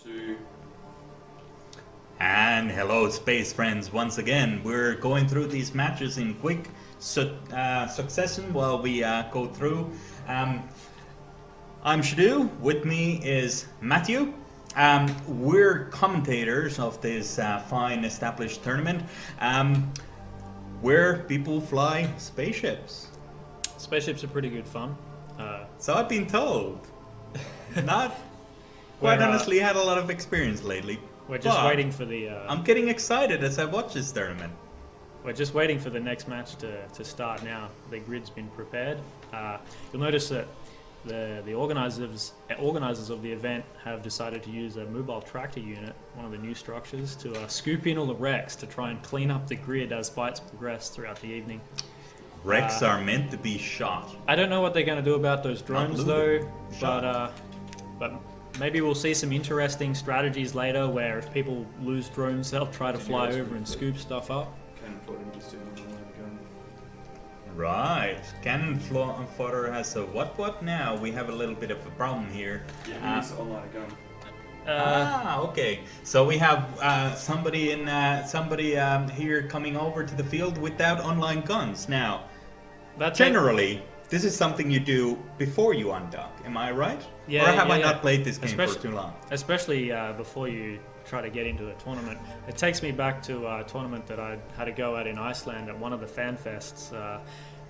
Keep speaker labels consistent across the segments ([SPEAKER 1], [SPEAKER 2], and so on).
[SPEAKER 1] 2.
[SPEAKER 2] And hello, space friends. Once again, we're going through these matches in quick succession while we go through. I'm Shadu. With me is Matthew. We're commentators of this fine established tournament where people fly spaceships.
[SPEAKER 3] Spaceships are pretty good fun.
[SPEAKER 2] So I've been told. Not quite honestly had a lot of experience lately.
[SPEAKER 3] We're just waiting for the.
[SPEAKER 2] I'm getting excited as I watch this tournament.
[SPEAKER 3] We're just waiting for the next match to start now. The grid's been prepared. You'll notice that the organizers of the event have decided to use a mobile tractor unit, one of the new structures, to scoop in all the wrecks to try and clean up the grid as fights progress throughout the evening.
[SPEAKER 2] Wrecks are meant to be shot.
[SPEAKER 3] I don't know what they're going to do about those drones though, but maybe we'll see some interesting strategies later where if people lose drones, they'll try to fly over and scoop stuff up.
[SPEAKER 1] Cannonfodder just doing an online gun.
[SPEAKER 2] Right. Cannonfodder has a what now? We have a little bit of a problem here.
[SPEAKER 1] Yeah, he needs to online a gun.
[SPEAKER 2] Okay. So we have somebody here coming over to the field without online guns. Now, generally, this is something you do before you undock. Am I right?
[SPEAKER 3] Yeah.
[SPEAKER 2] Or have I not played this game for too long?
[SPEAKER 3] Especially before you try to get into a tournament. It takes me back to a tournament that I had to go at in Iceland at one of the fan fests.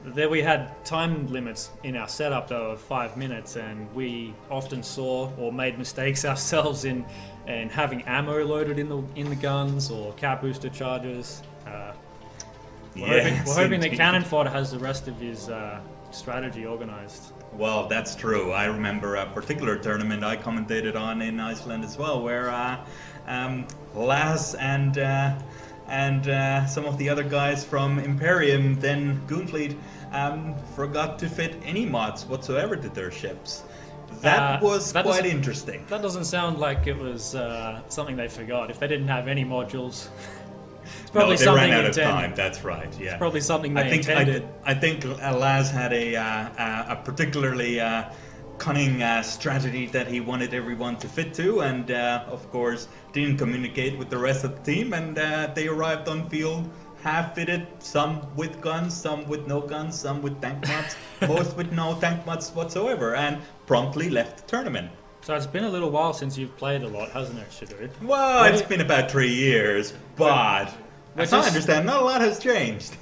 [SPEAKER 3] There we had time limits in our setup though of 5 minutes, and we often saw or made mistakes ourselves in having ammo loaded in the guns or cap booster charges. We're hoping that Cannonfodder has the rest of his strategy organized.
[SPEAKER 2] Well, that's true. I remember a particular tournament I commentated on in Iceland as well, where Laz and some of the other guys from Imperium, then Goonfleet, forgot to fit any mods whatsoever to their ships. That was quite interesting.
[SPEAKER 3] That doesn't sound like it was something they forgot. If they didn't have any modules, it's probably
[SPEAKER 2] they
[SPEAKER 3] something
[SPEAKER 2] ran out
[SPEAKER 3] intended.
[SPEAKER 2] of time. That's right. Yeah,
[SPEAKER 3] it's probably something they intended.
[SPEAKER 2] I think Laz had a particularly cunning strategy that he wanted everyone to fit to, and of course didn't communicate with the rest of the team, and they arrived on field half fitted, some with guns, some with no guns, some with tank mods, most with no tank mods whatsoever, and promptly left the tournament.
[SPEAKER 3] So it's been a little while since you've played a lot, hasn't it, Shadu?
[SPEAKER 2] Well, it's been about 3 years, but as I understand, not a lot has changed.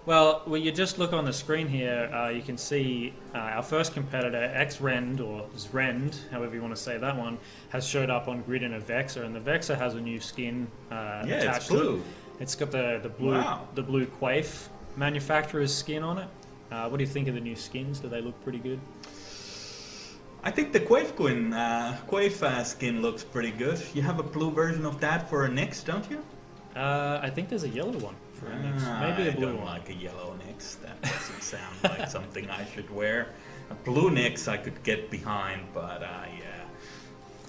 [SPEAKER 3] Well, you just look on the screen here, you can see our first competitor, Xrend, or Xrend, however you want to say that one, has showed up on grid in a Vexor, and the Vexor has a new skin attached
[SPEAKER 2] it's blue.
[SPEAKER 3] to it. It's got the blue Quaif manufacturer's skin on it. What do you think of the new skins? Do they look pretty good?
[SPEAKER 2] I think the Quaif skin looks pretty good. You have a blue version of that for a Nyx, don't you?
[SPEAKER 3] I think there's a yellow one for a Nyx. Maybe a blue
[SPEAKER 2] I don't
[SPEAKER 3] one.
[SPEAKER 2] like a yellow Nyx. That doesn't sound like something I should wear. A blue Nyx I could get behind, but yeah.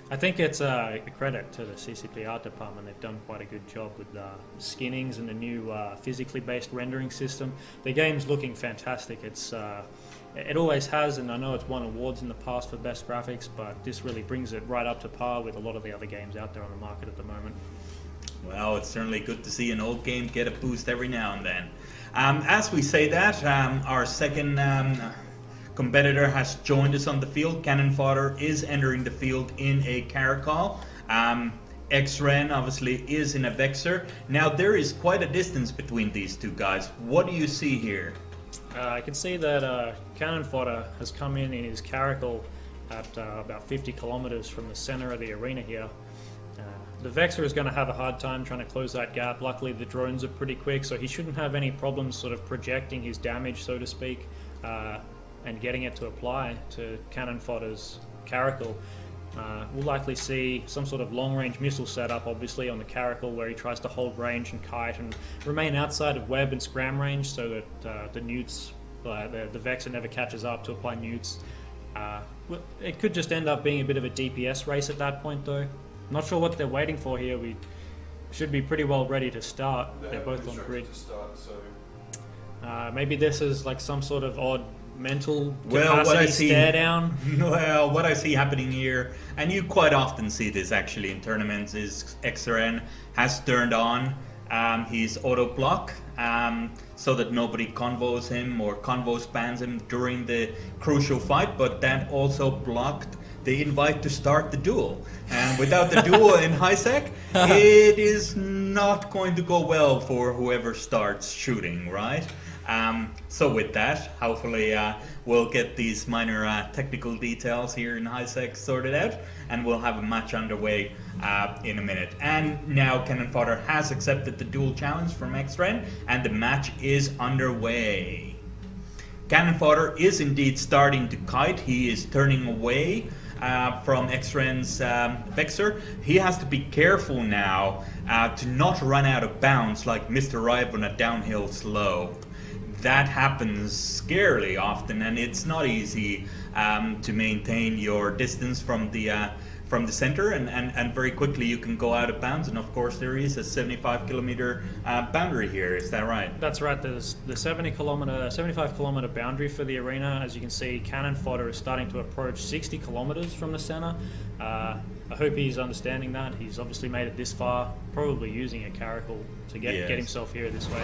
[SPEAKER 3] I think it's a credit to the CCP art department. They've done quite a good job with skinnings and the new physically based rendering system. The game's looking fantastic. It always has, and I know it's won awards in the past for best graphics, but this really brings it right up to par with a lot of the other games out there on the market at the moment.
[SPEAKER 2] Well, it's certainly good to see an old game get a boost every now and then. As we say that, our second competitor has joined us on the field. Cannonfodder is entering the field in a Caracol. Xrend obviously is in a Vexor. Now there is quite a distance between these two guys. What do you see here?
[SPEAKER 3] I can see that Cannonfodder has come in his Caracal at about 50 kilometers from the center of the arena here. The Vexor is going to have a hard time trying to close that gap. Luckily the drones are pretty quick, so he shouldn't have any problems sort of projecting his damage, so to speak, and getting it to apply to Cannonfodder's Caracal. We'll likely see some sort of long-range missile setup, obviously, on the Caracal, where he tries to hold range and kite and remain outside of web and scram range so that the newts, the Vexor never catches up to apply newts. It could just end up being a bit of a DPS race at that point, though. Not sure what they're waiting for here. We should be pretty well ready to start. They're both on grid.
[SPEAKER 1] To start, so
[SPEAKER 3] Maybe this is like some sort of odd mental
[SPEAKER 2] Well, what I
[SPEAKER 3] capacity
[SPEAKER 2] see,
[SPEAKER 3] stare down.
[SPEAKER 2] well, what I see happening here, and you quite often see this actually in tournaments, is Xrend has turned on his auto block so that nobody convos him or convo spans him during the crucial fight, but that also blocked the invite to start the duel. And without the duel in high sec, it is not going to go well for whoever starts shooting, right? So with that, hopefully we'll get these minor technical details here in high sec sorted out, and we'll have a match underway in a minute. And now Cannonfodder has accepted the duel challenge from Xrend, and the match is underway. Cannonfodder is indeed starting to kite. He is turning away from Xrend's Vexor. He has to be careful now to not run out of bounds like Mr. Rive on a downhill slope. That happens scarily often, and it's not easy to maintain your distance from the center, and very quickly you can go out of bounds. And of course there is a 75-kilometer boundary here. Is that right?
[SPEAKER 3] That's right. There's the 75-kilometer boundary for the arena. As you can see, Cannonfodder is starting to approach 60 kilometers from the center. I hope he's understanding that. He's obviously made it this far, probably using a caracal to get himself here this way.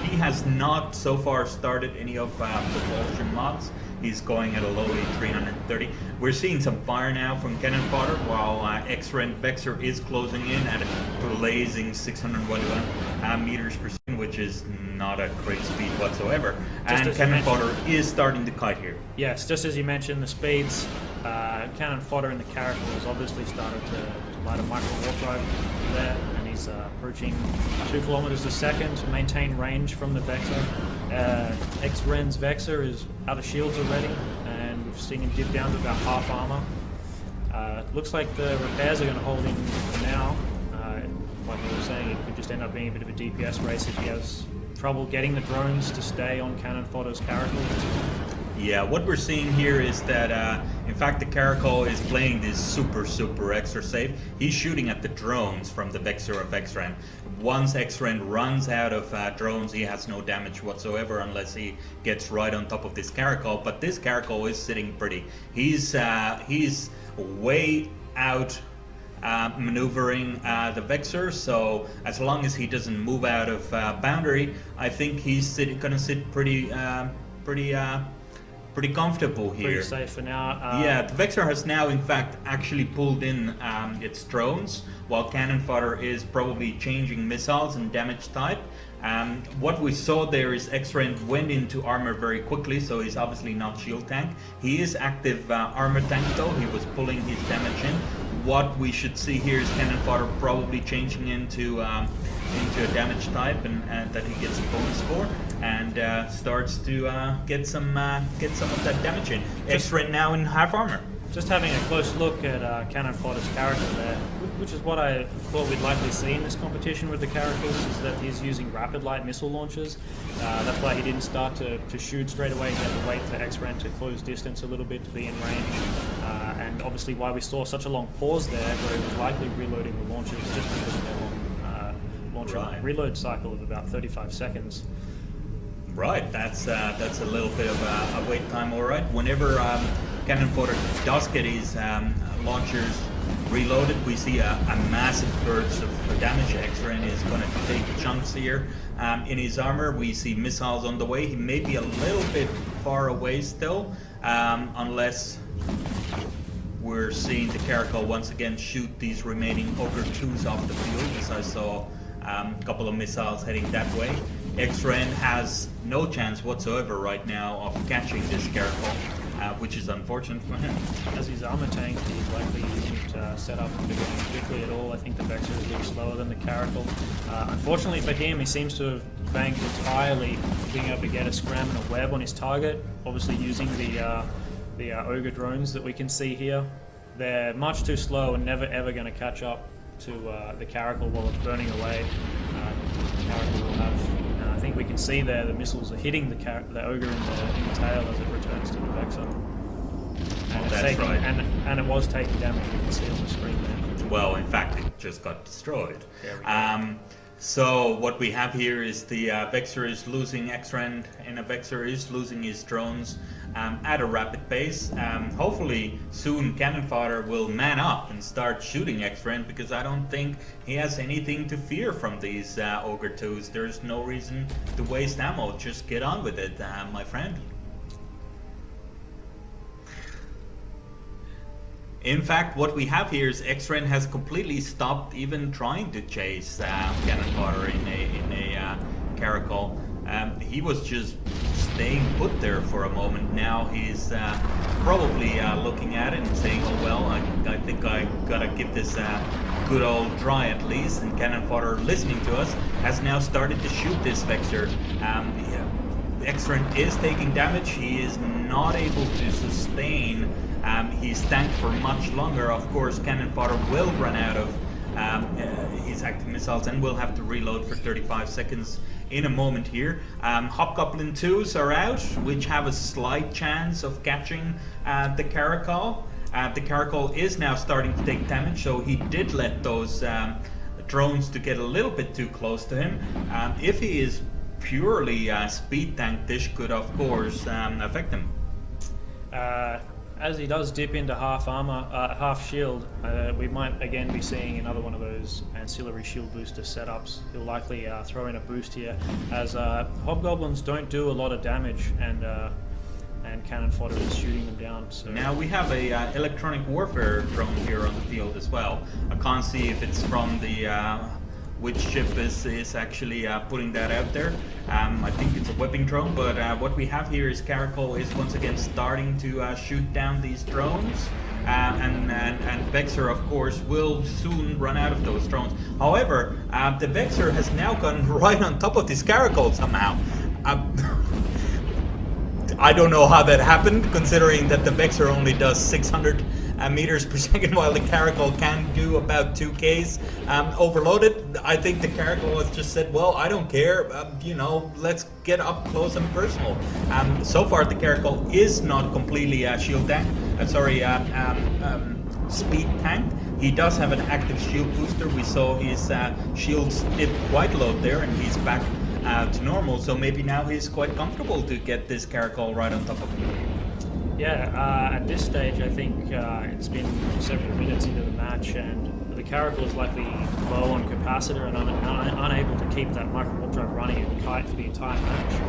[SPEAKER 2] He has not so far started any of the propulsion mods. He's going at a lowly 330. We're seeing some fire now from Cannonfodder, while Xrend Vexor is closing in at a blazing 601 meters per second, which is not a great speed whatsoever. And Cannonfodder is starting to kite here.
[SPEAKER 3] Yes, just as you mentioned, the speeds, Cannonfodder in the caracal has obviously started to light a micro warp drive there, and he's approaching 2 kilometers a second to maintain range from the Vexor. Xrend's Vexor is out of shields already, and we've seen him dip down to about half armor. Looks like the repairs are going to hold him for now. Like we were saying, it could just end up being a bit of a DPS race if he has trouble getting the drones to stay on Cannonfodder's caracal.
[SPEAKER 2] Yeah, what we're seeing here is that, in fact, the Caracal is playing this super extra safe. He's shooting at the drones from the Vexor of Xrend. Once Xrend runs out of drones, he has no damage whatsoever unless he gets right on top of this Caracal. But this Caracal is sitting pretty. He's way out maneuvering the Vexor, so as long as he doesn't move out of boundary, I think he's going to sit pretty comfortable here.
[SPEAKER 3] Pretty safe for now.
[SPEAKER 2] Yeah, the Vexor has now in fact actually pulled in its drones, while Cannonfodder is probably changing missiles and damage type. What we saw there is Xrend went into armor very quickly, so he's obviously not shield tank. He is active armor tank though. He was pulling his damage in. What we should see here is Cannonfodder probably changing into a damage type, and that he gets a bonus for, and starts to get some of that damage in. Xrend now in half armor.
[SPEAKER 3] Just having a close look at Cannonfodder's character there, which is what I thought we'd likely see in this competition with the characters, is that he's using rapid light missile launchers. That's why he didn't start to shoot straight away. He had to wait for Xrend to close distance a little bit to be in range. And obviously why we saw such a long pause there, where he was likely reloading the launchers just because of their long reload cycle of about 35 seconds.
[SPEAKER 2] Right, that's a little bit of a wait time, all right. Whenever Cannonfodder does get his launchers reloaded, we see a massive burst of damage. Xrend is going to take chunks here in his armor. We see missiles on the way. He may be a little bit far away still, unless we're seeing the Caracal once again shoot these remaining Ogre 2s off the field, as I saw a couple of missiles heading that way. Xrend has no chance whatsoever right now of catching this Caracal, which is unfortunate for him.
[SPEAKER 3] As his armor tank, he's likely isn't set up to go quickly at all. I think the Vexor is a little slower than the Caracal. Unfortunately for him, he seems to have banked entirely being able to get a scram and a web on his target, obviously using the Ogre drones that we can see here. They're much too slow and never ever going to catch up to the Caracal while it's burning away. The Caracal will have, I think we can see there the missiles are hitting the Ogre in the tail as it returns to the Vexor. And it's
[SPEAKER 2] That's right.
[SPEAKER 3] And it was taking damage, you can see on the screen there.
[SPEAKER 2] Well, in fact, it just got destroyed. So what we have here is the Vexor is losing Xrend, and a Vexor is losing his drones at a rapid pace. Hopefully soon Cannonfodder will man up and start shooting Xrend, because I don't think he has anything to fear from these Ogre 2s. There's no reason to waste ammo. Just get on with it, my friend. In fact, what we have here is Xrend has completely stopped even trying to chase Cannonfodder in a caracol. He was just staying put there for a moment. Now he's probably looking at it and saying, oh well, I think I gotta give this a good old try at least. And Cannonfodder, listening to us, has now started to shoot this Vexor. Xrend is taking damage. He is not able to sustain his tank for much longer. Of course, Cannonfodder will run out of his active missiles and will have to reload for 35 seconds in a moment here. Hobgoblin 2s are out, which have a slight chance of catching the Caracol. The Caracol is now starting to take damage, so he did let those drones to get a little bit too close to him. If he is purely speed tank, this could of course affect him.
[SPEAKER 3] As he does dip into half armor, half shield, we might again be seeing another one of those ancillary shield booster setups. He'll likely throw in a boost here, as hobgoblins don't do a lot of damage, and Cannonfodder is shooting them down. So
[SPEAKER 2] now we have a electronic warfare drone here on the field as well. I can't see if it's from the which ship is actually putting that out there. I think it's a webbing drone, but what we have here is Caracol is once again starting to shoot down these drones. And Vexor, of course, will soon run out of those drones. However, the Vexor has now gone right on top of this Caracol somehow. I don't know how that happened, considering that the Vexor only does 600 meters per second, while the Caracol can do about 2Ks overloaded. I think the Caracol has just said, well, I don't care, you know, let's get up close and personal. So far, the Caracol is not completely shield tank, speed tank. He does have an active shield booster. We saw his shields dip quite low there, and he's back to normal, so maybe now he's quite comfortable to get this Caracol right on top of him.
[SPEAKER 3] Yeah, at this stage I think it's been several minutes into the match, and the Caracol is likely low on capacitor and unable to keep that micro warp drive running and kite for the entire match.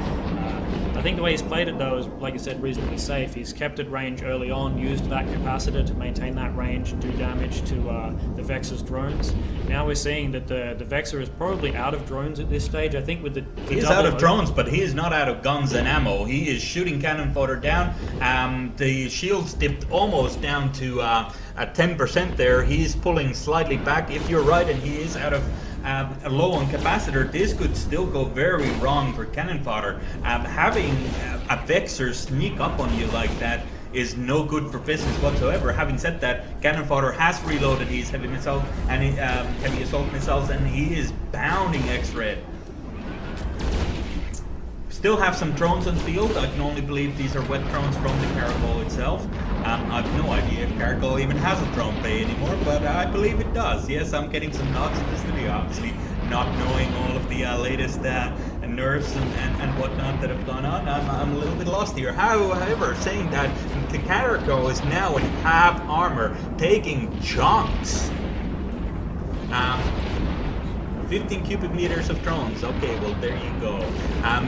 [SPEAKER 3] I think the way he's played it though is, like I said, reasonably safe. He's kept at range early on, used that capacitor to maintain that range and do damage to the Vexor's drones. Now we're seeing that the Vexor is probably out of drones at this stage. I think with the
[SPEAKER 2] he's out of drones, but he is not out of guns and ammo. He is shooting Cannonfodder down. The shields dipped almost down to at 10% there. He's pulling slightly back. If you're right and he is out of low on capacitor, this could still go very wrong for Cannonfodder. Having a Vexor sneak up on you like that is no good for business whatsoever. Having said that, Cannonfodder has reloaded his heavy missile and heavy assault missiles, and he is pounding Xrend. Still have some drones on the field. I can only believe these are wet drones from the Caracol itself. I have no idea if Caracol even has a drone bay anymore, but I believe it does. Yes, I'm getting some nods in this video, obviously, not knowing all of the latest nerfs and whatnot that have gone on. I'm a little bit lost here. However, saying that, the Caracol is now in half armor, taking chunks. 15 cubic meters of drones. Okay, well, there you go.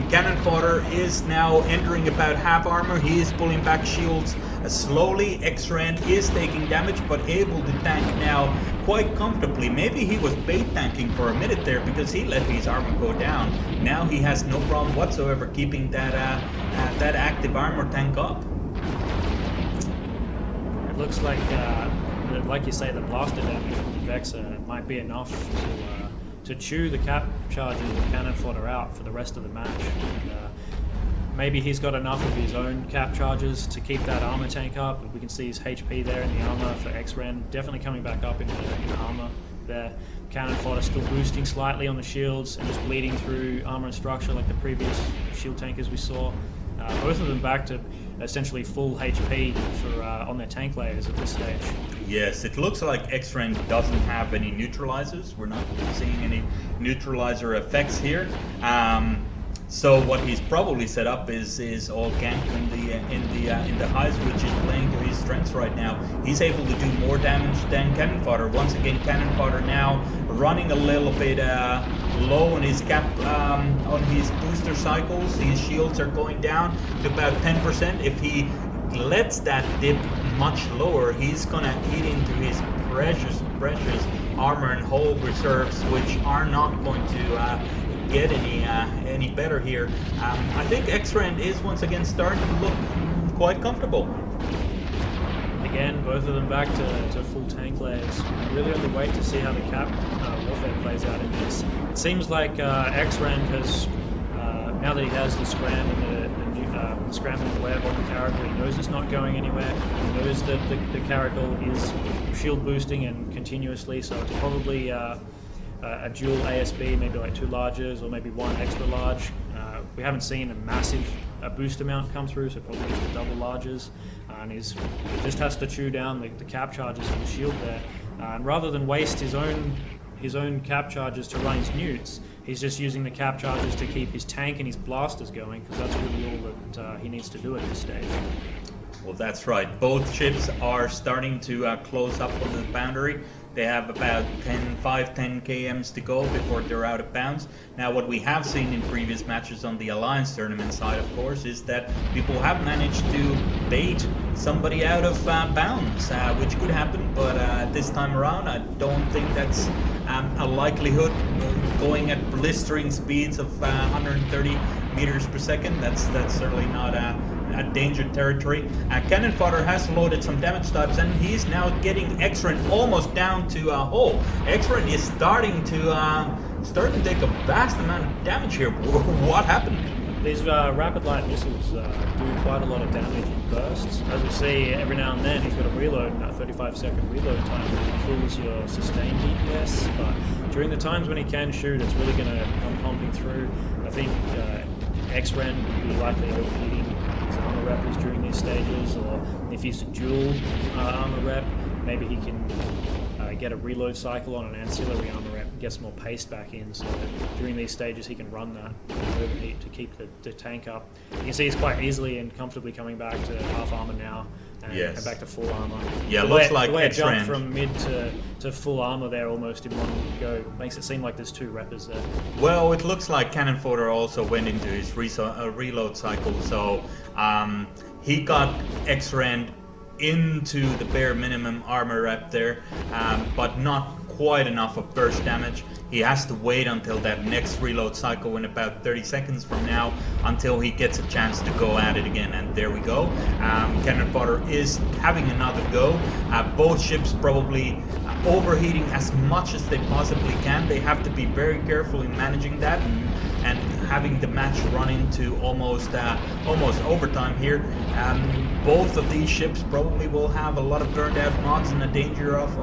[SPEAKER 2] Cannonfodder is now entering about half armor. He is pulling back shields slowly. Xrend is taking damage, but able to tank now quite comfortably. Maybe he was bait tanking for a minute there because he let his armor go down. Now he has no problem whatsoever keeping that active armor tank up.
[SPEAKER 3] It looks like you say, the blaster damage from the Vexor might be enough to chew the cap charges of Cannonfodder out for the rest of the match. And, maybe he's got enough of his own cap charges to keep that armor tank up. We can see his HP there in the armor for Xrend, definitely coming back up in armor there. Cannonfodder still boosting slightly on the shields and just bleeding through armor and structure like the previous shield tankers we saw. Both of them back to essentially full HP for on their tank layers at this stage.
[SPEAKER 2] Yes, it looks like Xrend doesn't have any neutralizers. We're not seeing any neutralizer effects here. So what he's probably set up is all camp in the highs, which is playing to his strengths right now. He's able to do more damage than Cannonfodder. Once again, Cannonfodder now running a little bit low on his cap on his booster cycles. His shields are going down to about 10%. If he lets that dip much lower, he's gonna eat into his precious armor and hull reserves, which are not going to get any better here. I think Xrend is once again starting to look quite comfortable.
[SPEAKER 3] Again, both of them back to full tank layers. Really on the wait to see how the cap warfare plays out in this. It seems like Xrend has, now that he has the scram and the scrambling web on the Caracal, he knows it's not going anywhere. He knows that the Caracal is shield boosting and continuously, so it's probably a dual ASB, maybe like 2 larges or maybe 1 extra large. We haven't seen a massive boost amount come through, so probably just the double larges. And he just has to chew down the cap charges for the shield there. And rather than waste his own cap charges to run his newts, he's just using the cap charges to keep his tank and his blasters going, because that's really all that he needs to do at this stage.
[SPEAKER 2] Well, that's right. Both ships are starting to close up on the boundary. They have about 10 kms to go before they're out of bounds. Now, what we have seen in previous matches on the Alliance tournament side, of course, is that people have managed to bait somebody out of bounds, which could happen, but this time around, I don't think that's a likelihood. Going at blistering speeds of 130 meters per second, that's certainly not a danger territory. Cannonfodder has loaded some damage types, and he's now getting Xrend almost down to Xrend is starting to take a vast amount of damage here. What happened?
[SPEAKER 3] These rapid light missiles do quite a lot of damage in bursts. As we see, every now and then he's got a reload, a 35-second reload time that kills your sustained DPS, but during the times when he can shoot, it's really going to come pumping through. I think Xrend would be likely overheating his armor rep during these stages, or if he's a dual armor rep, maybe he can get a reload cycle on an ancillary armor rep and get some more paste back in, so that during these stages he can run that overheat to keep the tank up. You can see he's quite easily and comfortably coming back to half armor now, and back to full armor.
[SPEAKER 2] Yeah,
[SPEAKER 3] the
[SPEAKER 2] looks
[SPEAKER 3] way,
[SPEAKER 2] like
[SPEAKER 3] the way it
[SPEAKER 2] Xrend
[SPEAKER 3] jumped from mid to full armor there almost in one go makes it seem like there's 2 reppers there.
[SPEAKER 2] Well, it looks like Cannonfodder also went into his reload cycle, so he got Xrend into the bare minimum armor rep there, but not quite enough of burst damage. He has to wait until that next reload cycle in about 30 seconds from now until he gets a chance to go at it again, and there we go. Cannonfodder is having another go. Both ships probably overheating as much as they possibly can. They have to be very careful in managing that and having the match run into almost overtime here. Both of these ships probably will have a lot of burned out mods and a danger of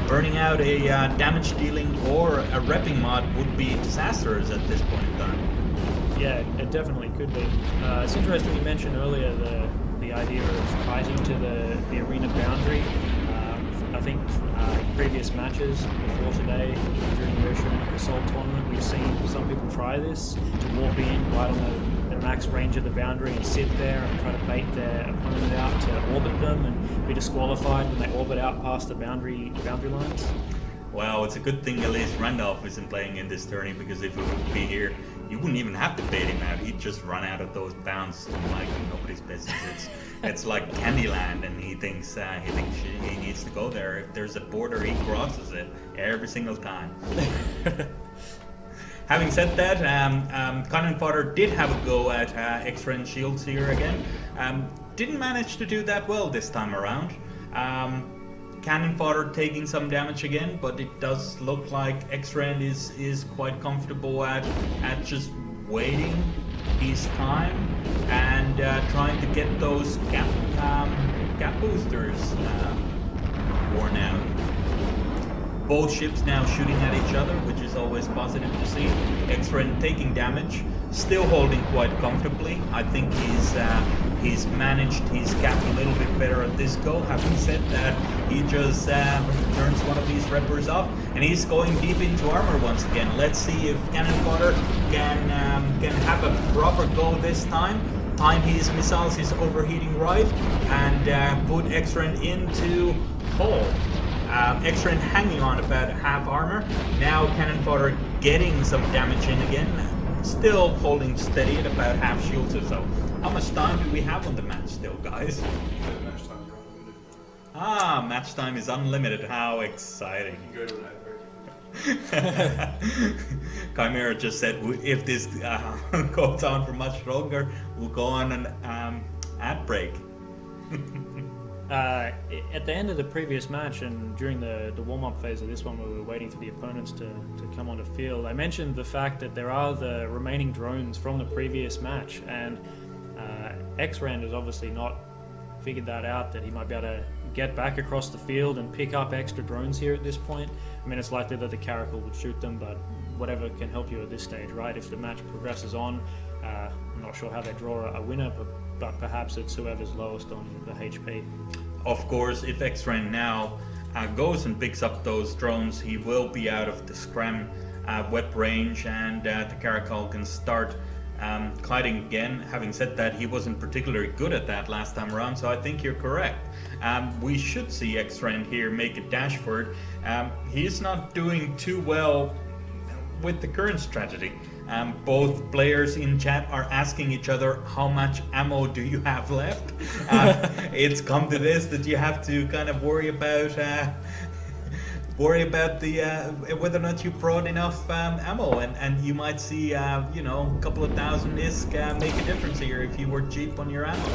[SPEAKER 2] burning out a damage dealing or a repping mod would be disastrous at this point in time.
[SPEAKER 3] Yeah, it definitely could be. It's interesting you mentioned earlier the idea of fighting to the arena boundary. I think in previous matches before today, during the Oceanic Assault tournament, we've seen some people try this, to walk in right on the max range of the boundary and sit there and try to bait their opponent out to orbit them and be disqualified when they orbit out past the boundary lines.
[SPEAKER 2] Well, it's a good thing at least Randolph isn't playing in this tourney, because if he would be here, you wouldn't even have to bait him out. He'd just run out of those bounds like nobody's business. It's like Candyland, and he thinks he needs to go there. If there's a border, he crosses it every single time. Having said that, Cannonfodder did have a go at Xrend shields here again. Didn't manage to do that well this time around. Cannonfodder taking some damage again, but it does look like Xrend is quite comfortable at just waiting his time and trying to get those gap boosters worn out. Both ships now shooting at each other, which is always positive to see. Xrend taking damage, still holding quite comfortably. I think He's managed his gap a little bit better at this go. Having said that, he just turns one of these Reppers off, and he's going deep into armor once again. Let's see if Cannonfodder can have a proper go this time. Time his missiles, his overheating right, and put Xrend into hold. Xrend hanging on about half armor. Now Cannonfodder getting some damage in again. Still holding steady at about half shields or so. How much time do we have on the match still, guys?
[SPEAKER 1] Match times are unlimited.
[SPEAKER 2] Ah, match time is unlimited. How exciting.
[SPEAKER 1] You can go to an ad break.
[SPEAKER 2] Chimera just said if this goes on for much longer, we'll go on an ad break.
[SPEAKER 3] At the end of the previous match and during the warm-up phase of this one, where we were waiting for the opponents to come onto field, I mentioned the fact that there are the remaining drones from the previous match, and Xrend has obviously not figured that out, that he might be able to get back across the field and pick up extra drones here at this point. I mean, it's likely that the Caracal would shoot them, but whatever can help you at this stage, right? If the match progresses on, I'm not sure how they draw a winner, but perhaps it's whoever's lowest on the HP.
[SPEAKER 2] Of course, if Xrend now goes and picks up those drones, he will be out of the scram web range, and the Caracal can start kiting again. Having said that, he wasn't particularly good at that last time around, so I think you're correct. We should see Xrend here make a dash for it. He's not doing too well with the current strategy. Both players in chat are asking each other, how much ammo do you have left? It's come to this that you have to kind of worry about the whether or not you brought enough ammo, and you might see you know, a couple of thousand ISK make a difference here if you were cheap on your ammo.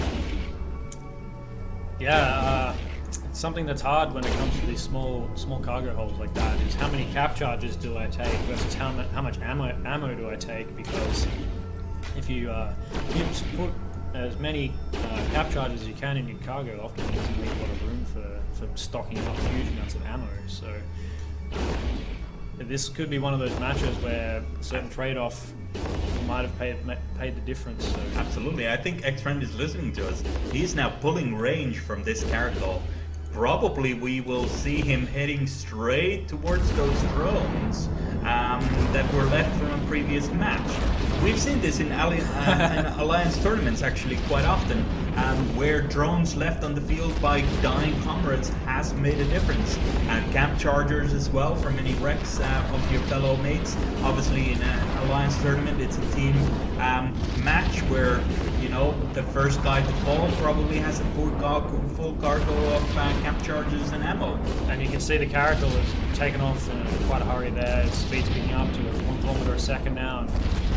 [SPEAKER 3] Yeah, it's something that's hard when it comes to these small cargo holds like that, is how many cap charges do I take versus how much ammo do I take, because if you put as many cap charges as you can in your cargo, often you can leave a lot of room for stocking up huge amounts of ammo. So this could be one of those matches where a certain trade-off might have paid the difference. So.
[SPEAKER 2] Absolutely, I think Xrend is listening to us. He's now pulling range from this Caracal. Probably we will see him heading straight towards those drones that were left from a previous match. We've seen this in Alliance tournaments actually quite often, where drones left on the field by dying comrades has made a difference. Camp chargers as well from any wrecks of your fellow mates. Obviously in an Alliance tournament it's a team match where, you know, the first guy to fall probably has a full cargo of camp charges and ammo.
[SPEAKER 3] And you can see the Caracal has taken off in quite a hurry there. His speed's picking up to 1 kilometer a second now.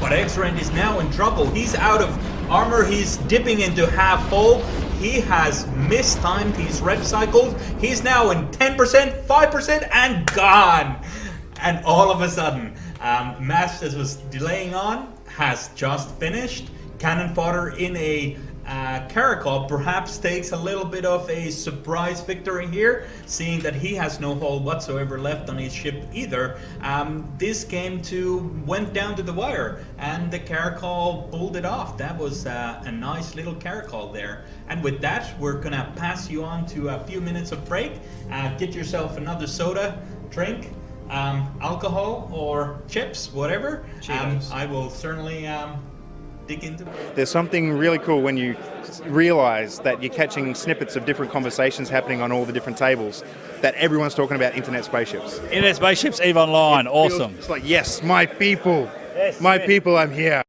[SPEAKER 2] But Xrend is now in trouble. He's out of armor. He's dipping into half hull. He has mistimed his rep cycles. He's now in 10%, 5%, and gone. And all of a sudden, match that was delaying on has just finished. Cannonfodder in a Caracal perhaps takes a little bit of a surprise victory here, seeing that he has no hull whatsoever left on his ship either. This game went down to the wire, and the Caracal pulled it off. That was a nice little Caracal there. And with that, we're gonna pass you on to a few minutes of break. Get yourself another soda, drink, alcohol, or chips, whatever. I will certainly dig into it.
[SPEAKER 4] There's something really cool when you realize that you're catching snippets of different conversations happening on all the different tables, that everyone's talking about internet spaceships.
[SPEAKER 5] Internet spaceships, EVE Online, awesome.
[SPEAKER 4] It's like, yes, my people, my people, I'm here.